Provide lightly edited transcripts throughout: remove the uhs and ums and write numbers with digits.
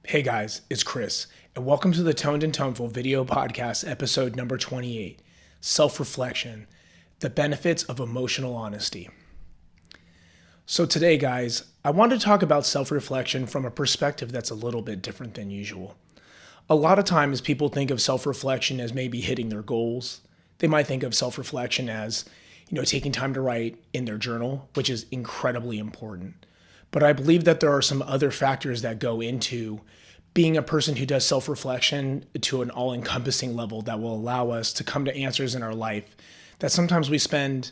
Hey guys, it's Chris, and welcome to the Toned and Toneful video podcast episode number 28, Self-Reflection, the Benefits of Emotional Honesty. So today, guys, I want to talk about self-reflection from a perspective that's a little bit different than usual. A lot of times people think of self-reflection as maybe hitting their goals. They might think of self-reflection as, taking time to write in their journal, which is incredibly important. But I believe that there are some other factors that go into being a person who does self-reflection to an all-encompassing level that will allow us to come to answers in our life that sometimes we spend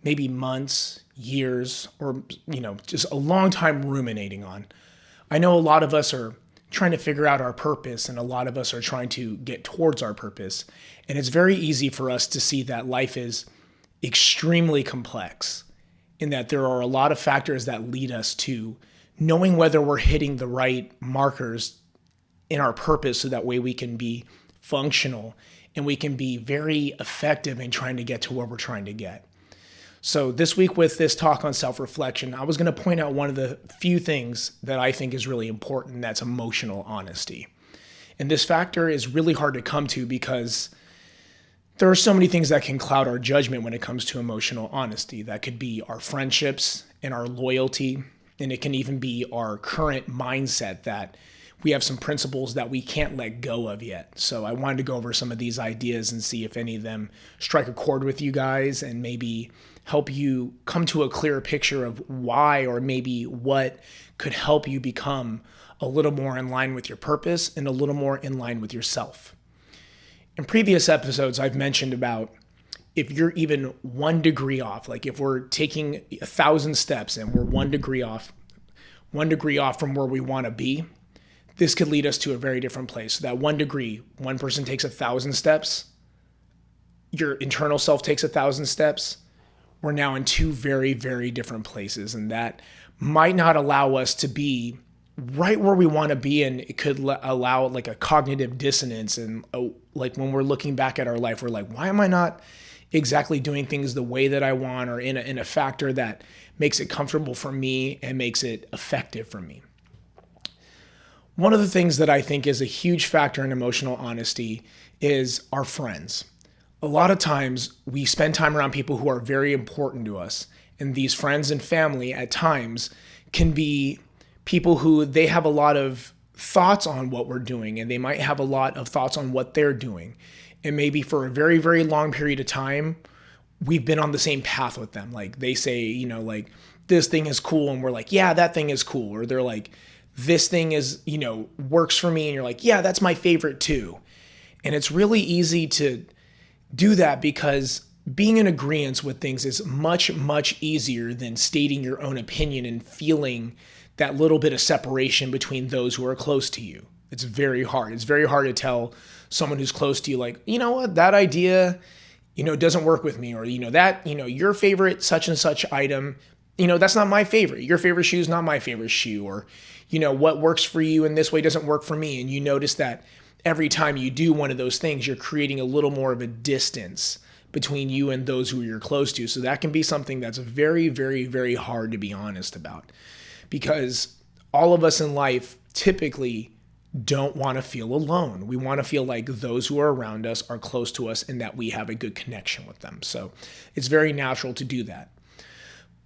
maybe months, years, or just a long time ruminating on. I know a lot of us are trying to figure out our purpose, and a lot of us are trying to get towards our purpose. And it's very easy for us to see that life is extremely complex, in that there are a lot of factors that lead us to knowing whether we're hitting the right markers in our purpose so that way we can be functional and we can be very effective in trying to get to where we're trying to get. So this week with this talk on self-reflection, I was going to point out one of the few things that I think is really important, and that's emotional honesty. And this factor is really hard to come to because there are so many things that can cloud our judgment when it comes to emotional honesty. That could be our friendships and our loyalty, and it can even be our current mindset that we have some principles that we can't let go of yet. So I wanted to go over some of these ideas and see if any of them strike a chord with you guys and maybe help you come to a clearer picture of why or maybe what could help you become a little more in line with your purpose and a little more in line with yourself. In previous episodes, I've mentioned about if you're even 1 degree off, like if we're taking 1,000 steps and we're 1 degree off from where we want to be, this could lead us to a very different place. So that 1 degree, one person takes 1,000 steps, your internal self takes 1,000 steps, we're now in 2 very, very different places. And that might not allow us to be right where we want to be, and it could allow like a cognitive dissonance. And like when we're looking back at our life, we're like, why am I not exactly doing things the way that I want, or in a factor that makes it comfortable for me and makes it effective for me? One of the things that I think is a huge factor in emotional honesty is our friends. A lot of times we spend time around people who are very important to us, and these friends and family at times can be people who they have a lot of thoughts on what we're doing, and they might have a lot of thoughts on what they're doing. And maybe for a very, very long period of time, we've been on the same path with them. Like they say, like this thing is cool. And we're like, yeah, that thing is cool. Or they're like, this thing is, works for me. And you're like, yeah, that's my favorite too. And it's really easy to do that because being in agreement with things is much, much easier than stating your own opinion and feeling that little bit of separation between those who are close to you. It's very hard. It's very hard to tell someone who's close to you, like, you know what, that idea, doesn't work with me, or, your favorite such and such item, that's not my favorite. Your favorite shoe is not my favorite shoe, or, what works for you in this way doesn't work for me. And you notice that every time you do one of those things, you're creating a little more of a distance between you and those who you're close to. So that can be something that's very, very, very hard to be honest about, because all of us in life typically don't want to feel alone. We want to feel like those who are around us are close to us and that we have a good connection with them. So it's very natural to do that.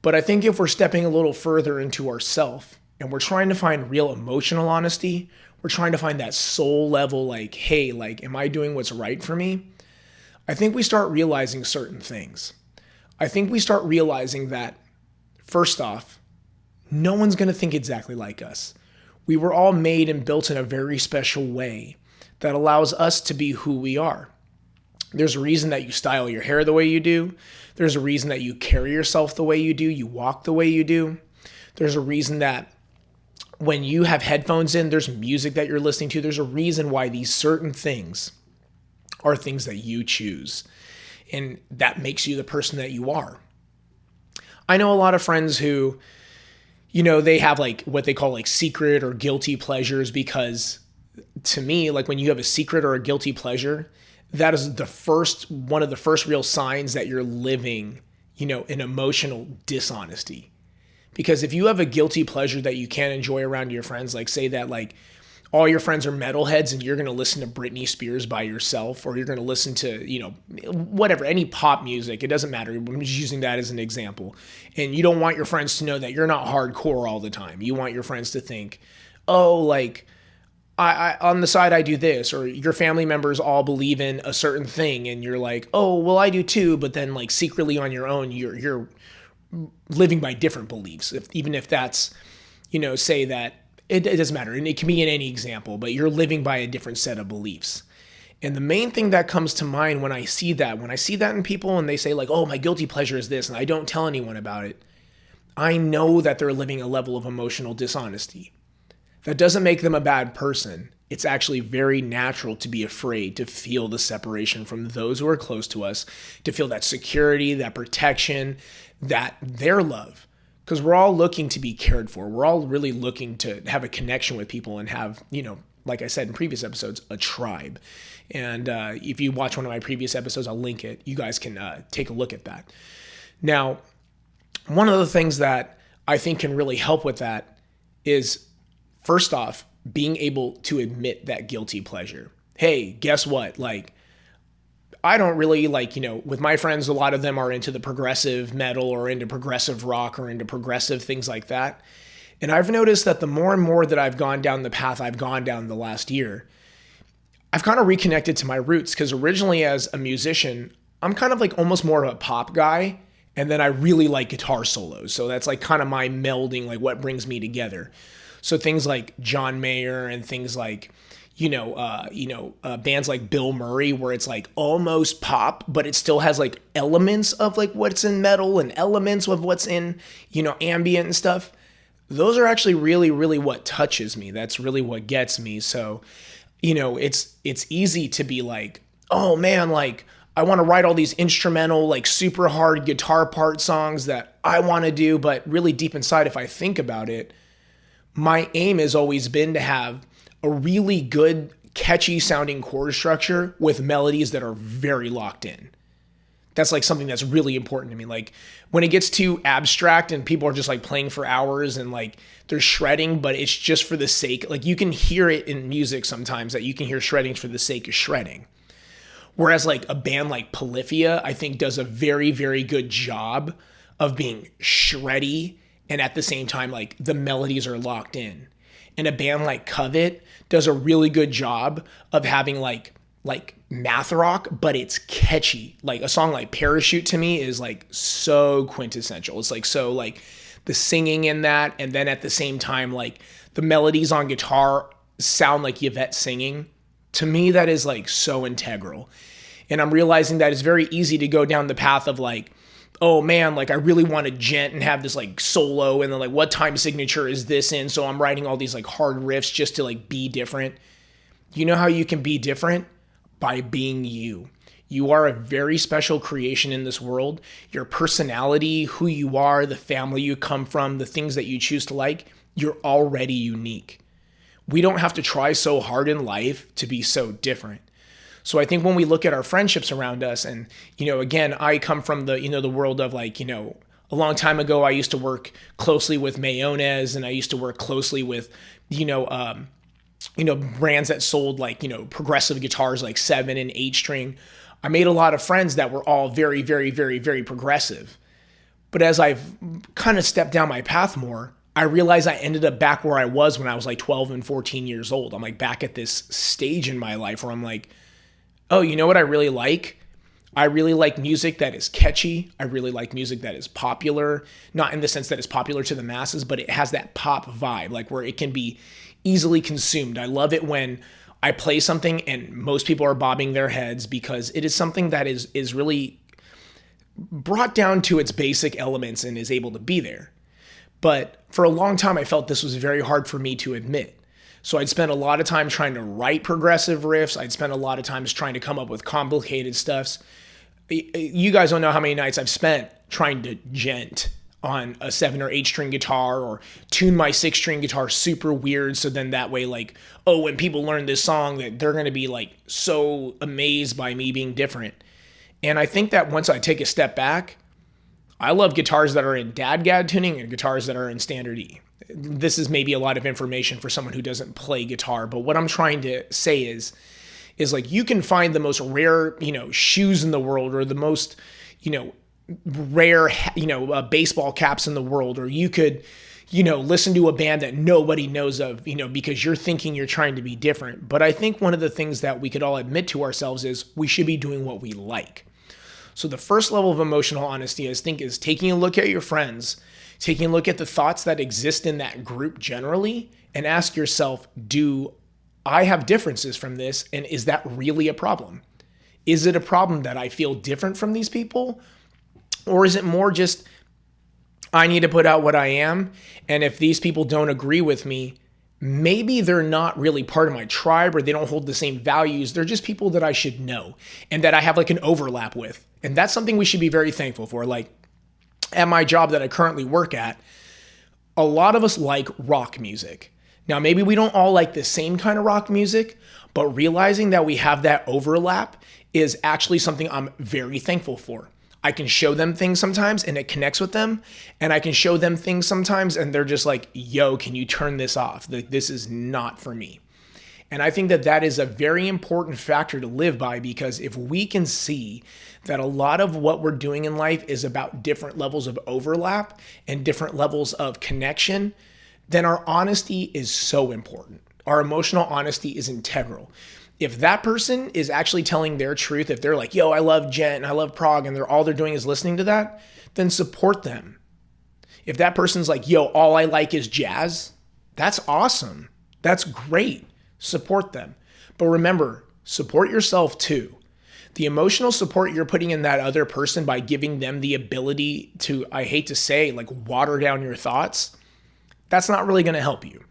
But I think if we're stepping a little further into ourself and we're trying to find real emotional honesty, we're trying to find that soul level, like, hey, like, am I doing what's right for me? I think we start realizing certain things. I think we start realizing that, first off, no one's going to think exactly like us. We were all made and built in a very special way that allows us to be who we are. There's a reason that you style your hair the way you do. There's a reason that you carry yourself the way you do. You walk the way you do. There's a reason that when you have headphones in, there's music that you're listening to. There's a reason why these certain things are things that you choose. And that makes you the person that you are. I know a lot of friends who, they have like what they call like secret or guilty pleasures, because to me, like when you have a secret or a guilty pleasure, that is one of the first real signs that you're living, an emotional dishonesty. Because if you have a guilty pleasure that you can't enjoy around your friends, like say that like all your friends are metalheads and you're going to listen to Britney Spears by yourself, or you're going to listen to, whatever, any pop music. It doesn't matter. I'm just using that as an example. And you don't want your friends to know that you're not hardcore all the time. You want your friends to think, oh, like, I on the side, I do this, or your family members all believe in a certain thing. And you're like, oh, well, I do too. But then like secretly on your own, you're living by different beliefs. Even if that's, say that it doesn't matter. And it can be in any example, but you're living by a different set of beliefs. And the main thing that comes to mind when I see that in people and they say like, oh, my guilty pleasure is this, and I don't tell anyone about it, I know that they're living a level of emotional dishonesty. That doesn't make them a bad person. It's actually very natural to be afraid, to feel the separation from those who are close to us, to feel that security, that protection, that their love. Because we're all looking to be cared for. We're all really looking to have a connection with people and have, like I said in previous episodes, a tribe. And if you watch one of my previous episodes, I'll link it. You guys can take a look at that. Now, one of the things that I think can really help with that is, first off, being able to admit that guilty pleasure. Hey, guess what? Like, I don't really with my friends, a lot of them are into the progressive metal or into progressive rock or into progressive things like that. And I've noticed that the more and more that I've gone down the path I've gone down the last year, I've kind of reconnected to my roots, because originally as a musician, I'm kind of like almost more of a pop guy. And then I really like guitar solos. So that's like kind of my melding, like what brings me together. So things like John Mayer and things like, bands like Bill Murray, where it's like almost pop, but it still has like elements of like what's in metal and elements of what's in, ambient and stuff. Those are actually really, really what touches me. That's really what gets me. So, it's easy to be like, oh man, like I want to write all these instrumental, like super hard guitar part songs that I want to do. But really deep inside, if I think about it, my aim has always been to have a really good, catchy sounding chord structure with melodies that are very locked in. That's like something that's really important to me. Like when it gets too abstract and people are just like playing for hours and like they're shredding, but it's just for the sake, like you can hear it in music sometimes that you can hear shredding for the sake of shredding. Whereas like a band like Polyphia, I think does a very, very good job of being shreddy and at the same time, like the melodies are locked in. And a band like Covet does a really good job of having like math rock, but it's catchy. Like a song like Parachute to me is like so quintessential. It's like so like the singing in that, and then at the same time, like the melodies on guitar sound like Yvette singing. To me, that is like so integral. And I'm realizing that it's very easy to go down the path of like, oh man, like I really want to gent and have this like solo, and then like what time signature is this in? So I'm writing all these like hard riffs just to like be different. You know how you can be different? By being you. You are a very special creation in this world. Your personality, who you are, the family you come from, the things that you choose to like, you're already unique. We don't have to try so hard in life to be so different. So I think when we look at our friendships around us, and, again, I come from the world of like, a long time ago, I used to work closely with Mayonnaise, and I used to work closely with, brands that sold like, progressive guitars like 7 and 8 string. I made a lot of friends that were all very, very, very, very progressive. But as I've kind of stepped down my path more, I realized I ended up back where I was when I was like 12 and 14 years old. I'm like back at this stage in my life where I'm like, oh, you know what I really like? I really like music that is catchy. I really like music that is popular, not in the sense that it's popular to the masses, but it has that pop vibe, like where it can be easily consumed. I love it when I play something and most people are bobbing their heads, because it is something that is really brought down to its basic elements and is able to be there. But for a long time, I felt this was very hard for me to admit. So I'd spend a lot of time trying to write progressive riffs. I'd spend a lot of times trying to come up with complicated stuffs. You guys don't know how many nights I've spent trying to gent on a 7 or 8 string guitar, or tune my 6 string guitar super weird. So then that way, like, oh, when people learn this song, that they're going to be like so amazed by me being different. And I think that once I take a step back, I love guitars that are in DADGAD tuning and guitars that are in standard E. This is maybe a lot of information for someone who doesn't play guitar, but what I'm trying to say is like you can find the most rare, shoes in the world, or the most, rare, baseball caps in the world, or you could, listen to a band that nobody knows of, because you're thinking you're trying to be different. But I think one of the things that we could all admit to ourselves is we should be doing what we like. So the first level of emotional honesty, I think, is taking a look at your friends, taking a look at the thoughts that exist in that group generally, and ask yourself, do I have differences from this? And is that really a problem? Is it a problem that I feel different from these people? Or is it more just, I need to put out what I am, and if these people don't agree with me, maybe they're not really part of my tribe, or they don't hold the same values. They're just people that I should know and that I have like an overlap with. And that's something we should be very thankful for. Like at my job that I currently work at, a lot of us like rock music. Now, maybe we don't all like the same kind of rock music, but realizing that we have that overlap is actually something I'm very thankful for. I can show them things sometimes and it connects with them, and I can show them things sometimes and they're just like, yo, can you turn this off? This is not for me. And I think that that is a very important factor to live by, because if we can see that a lot of what we're doing in life is about different levels of overlap and different levels of connection, then our honesty is so important. Our emotional honesty is integral. If that person is actually telling their truth, if they're like, yo, I love Jet and I love prog, and all they're doing is listening to that, then support them. If that person's like, yo, all I like is jazz, that's awesome. That's great. Support them. But remember, support yourself too. The emotional support you're putting in that other person by giving them the ability to, I hate to say, like water down your thoughts, that's not really going to help you.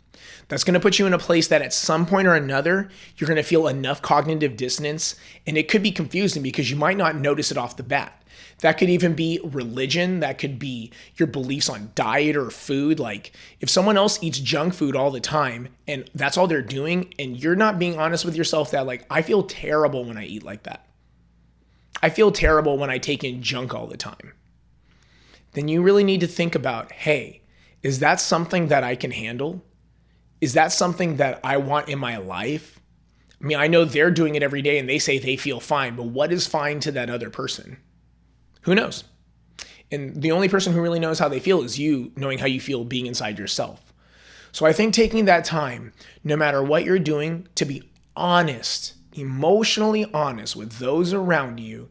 That's going to put you in a place that at some point or another, you're going to feel enough cognitive dissonance, and it could be confusing because you might not notice it off the bat. That could even be religion. That could be your beliefs on diet or food. Like if someone else eats junk food all the time and that's all they're doing, and you're not being honest with yourself that like, I feel terrible when I eat like that. I feel terrible when I take in junk all the time. Then you really need to think about, hey, is that something that I can handle? Is that something that I want in my life? I mean, I know they're doing it every day and they say they feel fine, but what is fine to that other person? Who knows? And the only person who really knows how they feel is you, knowing how you feel being inside yourself. So I think taking that time, no matter what you're doing, to be honest, emotionally honest with those around you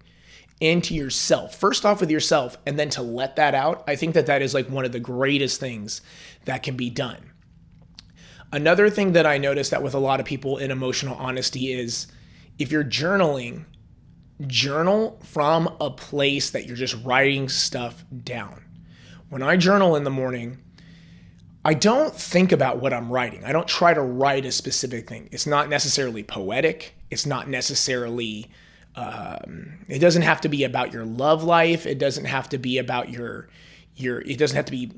and to yourself. First off with yourself, and then to let that out. I think that that is like one of the greatest things that can be done. Another thing that I noticed that with a lot of people in emotional honesty is if you're journaling, journal from a place that you're just writing stuff down. When I journal in the morning, I don't think about what I'm writing. I don't try to write a specific thing. It's not necessarily poetic. It's not necessarily, it doesn't have to be about your love life. It doesn't have to be about it doesn't have to be,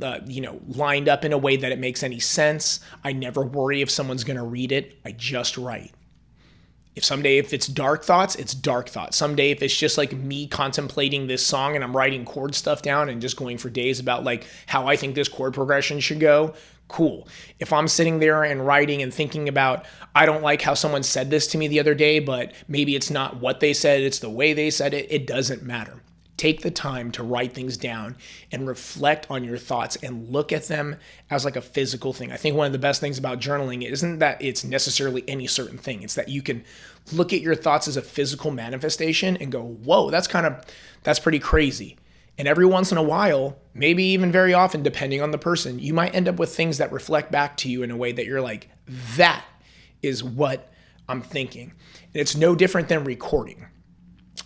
lined up in a way that it makes any sense. I never worry if someone's going to read it. I just write. If it's dark thoughts, it's dark thoughts. Someday if it's just like me contemplating this song and I'm writing chord stuff down and just going for days about like how I think this chord progression should go, cool. If I'm sitting there and writing and thinking about, I don't like how someone said this to me the other day, but maybe it's not what they said, it's the way they said it, it doesn't matter. Take the time to write things down and reflect on your thoughts and look at them as like a physical thing. I think one of the best things about journaling isn't that it's necessarily any certain thing. It's that you can look at your thoughts as a physical manifestation and go, whoa, that's pretty crazy. And every once in a while, maybe even very often, depending on the person, you might end up with things that reflect back to you in a way that you're like, that is what I'm thinking. And it's no different than recording.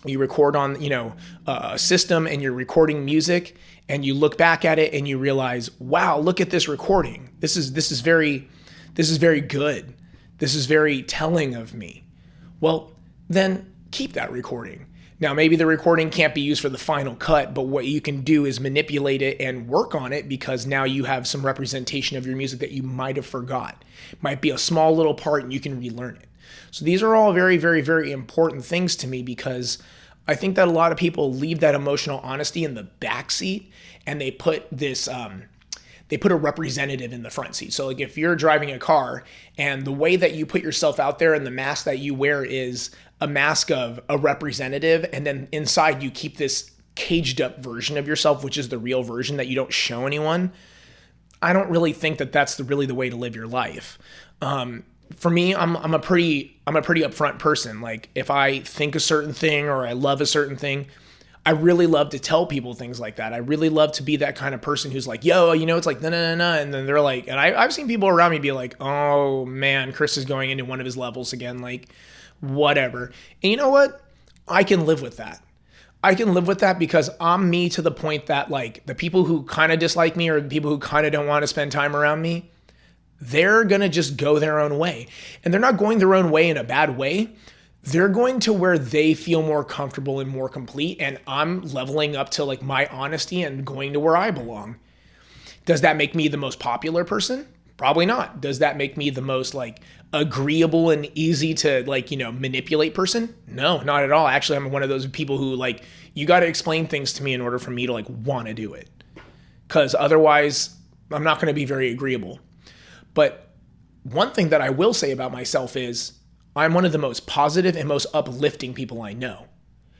You record on, a system and you're recording music and you look back at it and you realize, wow, look at this recording. This is very good. This is very telling of me. Well, then keep that recording. Now, maybe the recording can't be used for the final cut, but what you can do is manipulate it and work on it because now you have some representation of your music that you might have forgot. It might be a small little part and you can relearn it. So these are all very, very, very important things to me because I think that a lot of people leave that emotional honesty in the back seat, and they put a representative in the front seat. So like if you're driving a car and the way that you put yourself out there and the mask that you wear is a mask of a representative, and then inside you keep this caged up version of yourself, which is the real version that you don't show anyone. I don't really think that that's really the way to live your life. For me, I'm a pretty upfront person. Like if I think a certain thing or I love a certain thing, I really love to tell people things like that. I really love to be that kind of person who's like, yo, it's like, no. And then they're like, and I've seen people around me be like, oh man, Chris is going into one of his levels again. Like whatever. And you know what? I can live with that. I can live with that because I'm me to the point that like the people who kind of dislike me or the people who kind of don't want to spend time around me, they're going to just go their own way. And they're not going their own way in a bad way. They're going to where they feel more comfortable and more complete. And I'm leveling up to like my honesty and going to where I belong. Does that make me the most popular person? Probably not. Does that make me the most like agreeable and easy to like, manipulate person? No, not at all. Actually, I'm one of those people who like, you got to explain things to me in order for me to like want to do it. Because otherwise I'm not going to be very agreeable. But one thing that I will say about myself is I'm one of the most positive and most uplifting people I know,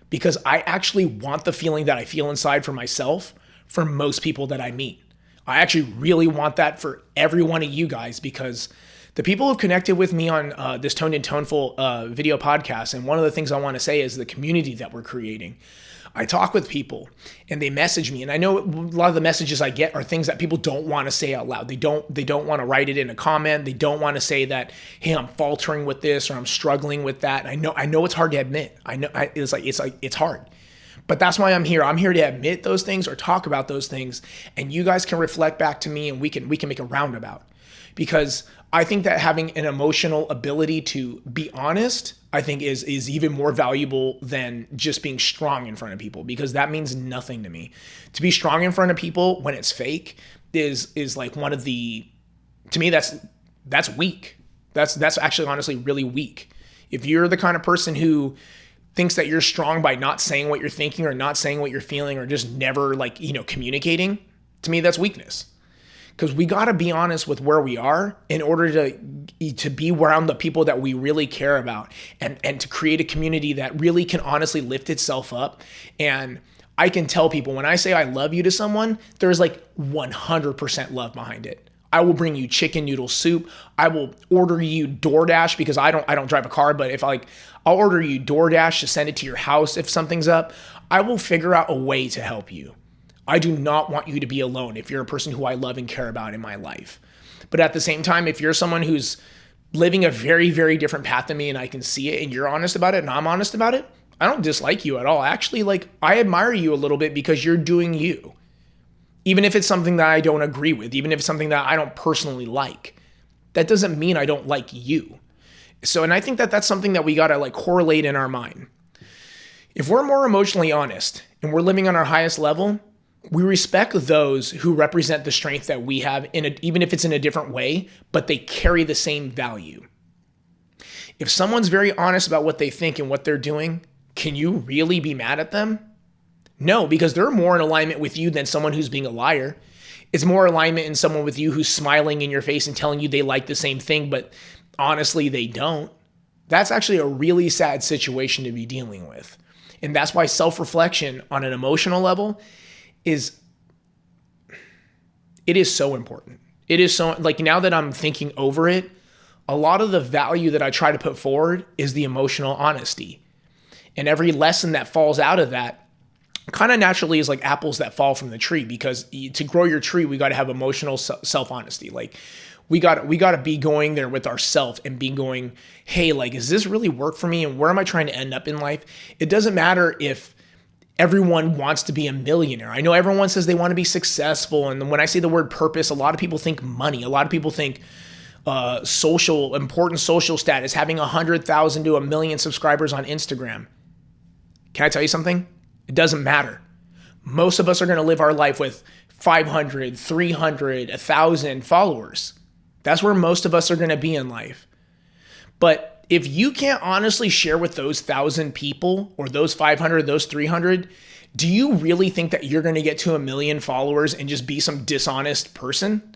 because I actually want the feeling that I feel inside for myself for most people that I meet. I actually really want that for every one of you guys, because the people who've connected with me on this Toned and Toneful video podcast, and one of the things I want to say is the community that we're creating. I talk with people and they message me, and I know a lot of the messages I get are things that people don't want to say out loud. They don't want to write it in a comment. They don't want to say that, hey, I'm faltering with this or I'm struggling with that. And I know it's hard to admit. I know it's hard. But that's why I'm here. I'm here to admit those things or talk about those things, and you guys can reflect back to me, and we can make a roundabout. Because I think that having an emotional ability to be honest, I think is even more valuable than just being strong in front of people, because that means nothing to me. To be strong in front of people when it's fake is like one of the, to me, that's weak. That's actually honestly really weak. If you're the kind of person who thinks that you're strong by not saying what you're thinking or not saying what you're feeling or just never like, communicating, to me, that's weakness. Because we got to be honest with where we are in order to be around the people that we really care about, and to create a community that really can honestly lift itself up. And I can tell people when I say I love you to someone, there's like 100% love behind it. I will bring you chicken noodle soup. I will order you DoorDash, because I don't drive a car, but if I'll order you DoorDash to send it to your house if something's up. I will figure out a way to help you. I do not want you to be alone if you're a person who I love and care about in my life. But at the same time, if you're someone who's living a very, very different path than me and I can see it and you're honest about it and I'm honest about it, I don't dislike you at all. Actually, like I admire you a little bit because you're doing you. Even if it's something that I don't agree with, even if it's something that I don't personally like, that doesn't mean I don't like you. So, and I think that that's something that we got to like correlate in our mind. If we're more emotionally honest and we're living on our highest level, we respect those who represent the strength that we have, even if it's in a different way, but they carry the same value. If someone's very honest about what they think and what they're doing, can you really be mad at them? No, because they're more in alignment with you than someone who's being a liar. It's more alignment in someone with you who's smiling in your face and telling you they like the same thing, but honestly, they don't. That's actually a really sad situation to be dealing with. And that's why self-reflection on an emotional level is so important. It is so, like, now that I'm thinking over it, a lot of the value that I try to put forward is the emotional honesty. And every lesson that falls out of that kind of naturally is like apples that fall from the tree, because to grow your tree, we got to have emotional self-honesty. Like we got to be going there with ourself and be going, hey, like, is this really work for me? And where am I trying to end up in life? It doesn't matter if everyone wants to be a millionaire. I know everyone says they want to be successful. And when I say the word purpose, a lot of people think money. A lot of people think important social status, having 100,000 to 1 million subscribers on Instagram. Can I tell you something? It doesn't matter. Most of us are going to live our life with 500, 300, 1,000 followers. That's where most of us are going to be in life. But if you can't honestly share with those 1,000 people or those 500, those 300, do you really think that you're going to get to 1 million followers and just be some dishonest person?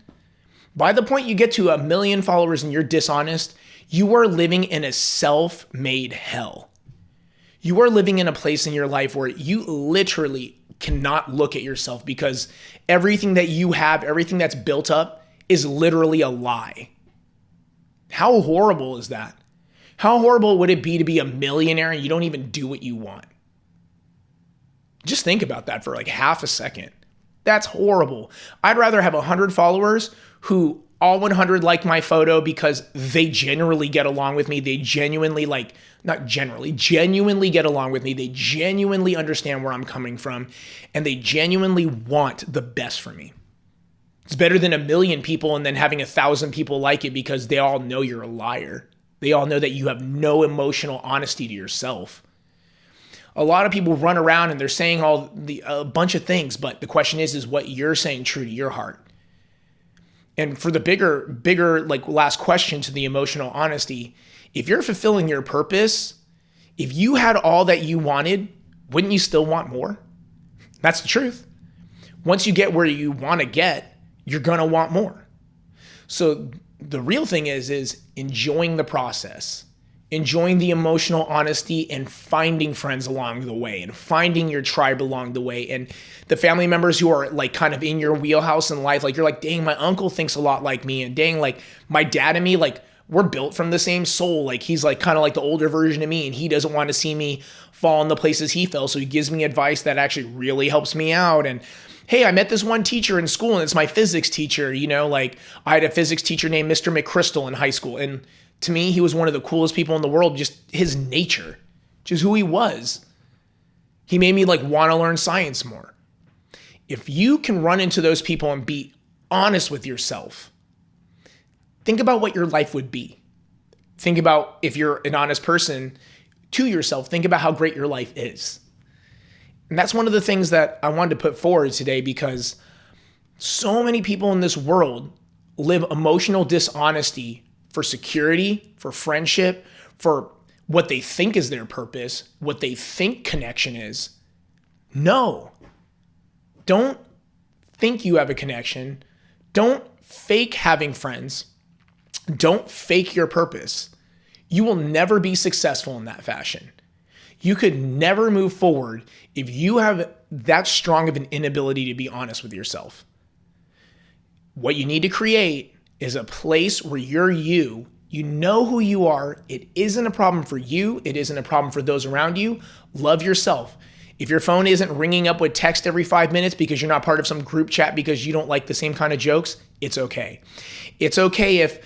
By the point you get to 1 million followers and you're dishonest, you are living in a self-made hell. You are living in a place in your life where you literally cannot look at yourself because everything that you have, everything that's built up is literally a lie. How horrible is that? How horrible would it be to be a millionaire and you don't even do what you want? Just think about that for like half a second. That's horrible. I'd rather have 100 followers who all 100 like my photo because they genuinely get along with me. They genuinely genuinely get along with me. They genuinely understand where I'm coming from and they genuinely want the best for me. It's better than 1 million people and then having 1,000 people like it because they all know you're a liar. They all know that you have no emotional honesty to yourself. A lot of people run around and they're saying a bunch of things, but the question is what you're saying true to your heart? And for the bigger like last question to the emotional honesty, if you're fulfilling your purpose, if you had all that you wanted, wouldn't you still want more? That's the truth. Once you get where you want to get, you're going to want more. So the real thing is enjoying the process, enjoying the emotional honesty and finding friends along the way and finding your tribe along the way and the family members who are like kind of in your wheelhouse in life. Like you're like, dang, my uncle thinks a lot like me and dang, like my dad and me, like we're built from the same soul. Like he's like kind of like the older version of me and he doesn't want to see me fall in the places he fell. So he gives me advice that actually really helps me out. And hey, I met this one teacher in school and it's my physics teacher. You know, like I had a physics teacher named Mr. McChrystal in high school. And to me, he was one of the coolest people in the world, just his nature, just who he was. He made me like want to learn science more. If you can run into those people and be honest with yourself, think about what your life would be. Think about if you're an honest person to yourself, think about how great your life is. And that's one of the things that I wanted to put forward today because so many people in this world live emotional dishonesty for security, for friendship, for what they think is their purpose, what they think connection is. No. Don't think you have a connection. Don't fake having friends. Don't fake your purpose. You will never be successful in that fashion. You could never move forward if you have that strong of an inability to be honest with yourself. What you need to create is a place where you're you. You know who you are. It isn't a problem for you. It isn't a problem for those around you. Love yourself. If your phone isn't ringing up with text every 5 minutes because you're not part of some group chat because you don't like the same kind of jokes, it's okay. It's okay if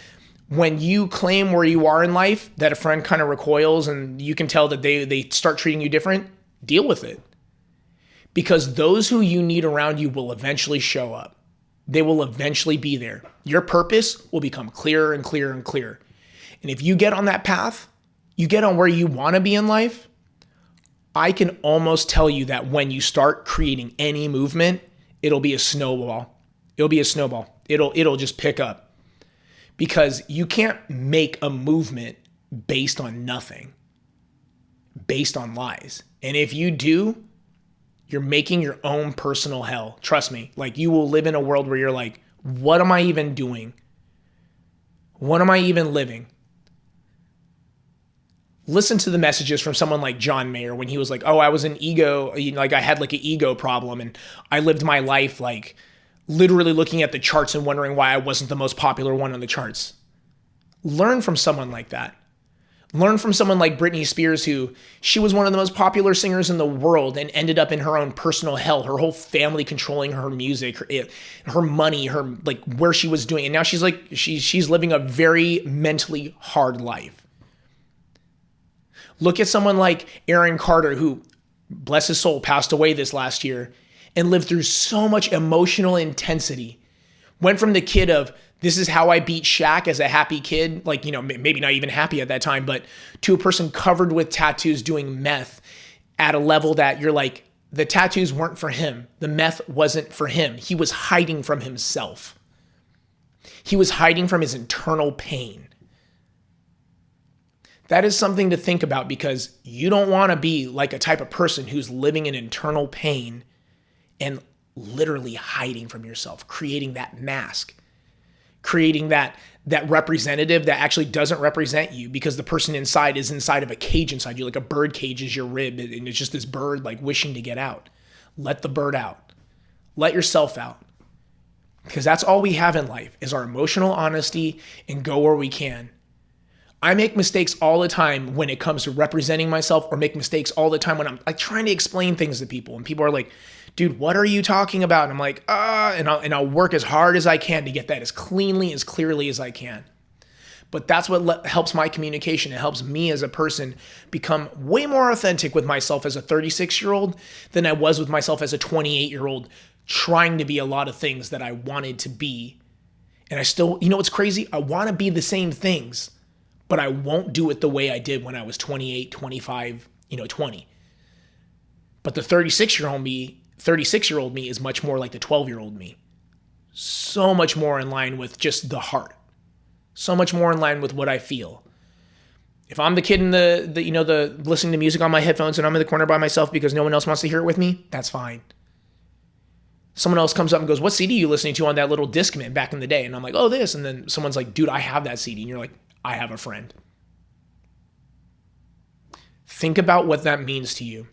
when you claim where you are in life that a friend kind of recoils and you can tell that they start treating you different, deal with it. Because those who you need around you will eventually show up. They will eventually be there. Your purpose will become clearer and clearer and clearer. And if you get on that path, you get on where you want to be in life, I can almost tell you that when you start creating any movement, it'll be a snowball. It'll be a snowball. It'll just pick up. Because you can't make a movement based on nothing, based on lies. And if you do, you're making your own personal hell. Trust me, like you will live in a world where you're like, what am I even doing? What am I even living? Listen to the messages from someone like John Mayer when he was like, oh, I was an ego, like I had like an ego problem and I lived my life like literally looking at the charts and wondering why I wasn't the most popular one on the charts. Learn from someone like that. Learn from someone like Britney Spears, who she was one of the most popular singers in the world and ended up in her own personal hell, her whole family controlling her music, her money, her like where she was doing. And now she's like, she's living a very mentally hard life. Look at someone like Aaron Carter, who, bless his soul, passed away this last year and lived through so much emotional intensity. Went from the kid of, this is how I beat Shaq as a happy kid, like, you know, maybe not even happy at that time, but to a person covered with tattoos doing meth at a level that you're like, the tattoos weren't for him. The meth wasn't for him. He was hiding from himself. He was hiding from his internal pain. That is something to think about, because you don't want to be like a type of person who's living in internal pain and literally hiding from yourself, creating that mask, creating that representative that actually doesn't represent you, because the person inside is inside of a cage inside you, like a bird cage is your rib, and it's just this bird like wishing to get out. Let the bird out. Let yourself out. Because that's all we have in life is our emotional honesty, and go where we can. I make mistakes all the time when it comes to representing myself, or make mistakes all the time when I'm like trying to explain things to people, and people are like, dude, what are you talking about? And I'm like, and I'll work as hard as I can to get that as cleanly, as clearly as I can. But that's what helps my communication. It helps me as a person become way more authentic with myself as a 36-year-old than I was with myself as a 28-year-old, trying to be a lot of things that I wanted to be. And I still, what's crazy? I want to be the same things, but I won't do it the way I did when I was 28, 25, 20. But the 36-year-old me is much more like the 12-year-old me. So much more in line with just the heart. So much more in line with what I feel. If I'm the kid in the listening to music on my headphones and I'm in the corner by myself because no one else wants to hear it with me, that's fine. Someone else comes up and goes, what CD are you listening to on that little Discman back in the day? And I'm like, oh, this. And then someone's like, dude, I have that CD. And you're like, I have a friend. Think about what that means to you.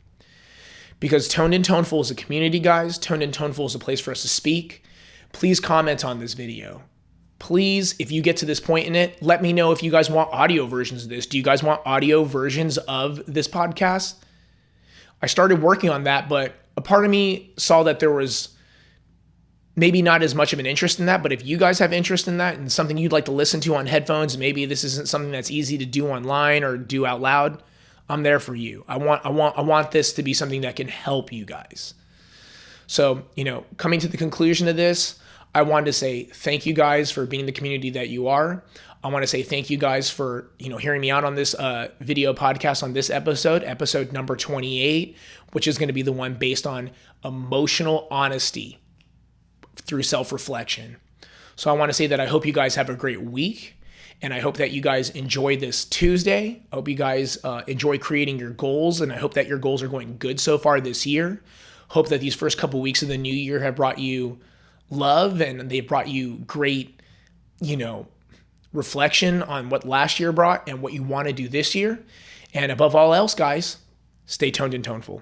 Because Toned and Toneful is a community, guys. Toned and Toneful is a place for us to speak. Please comment on this video. Please, if you get to this point in it, let me know if you guys want audio versions of this. Do you guys want audio versions of this podcast? I started working on that, but a part of me saw that there was maybe not as much of an interest in that. But if you guys have interest in that and something you'd like to listen to on headphones, maybe this isn't something that's easy to do online or do out loud, I'm there for you. I want this to be something that can help you guys. So, coming to the conclusion of this, I wanted to say thank you guys for being the community that you are. I want to say thank you guys for, hearing me out on this video podcast on this episode number 28, which is going to be the one based on emotional honesty through self-reflection. So I want to say that I hope you guys have a great week, and I hope that you guys enjoy this Tuesday. I hope you guys enjoy creating your goals, and I hope that your goals are going good so far this year. Hope that these first couple weeks of the new year have brought you love, and they've brought you great, reflection on what last year brought and what you want to do this year. And above all else, guys, stay toned and toneful.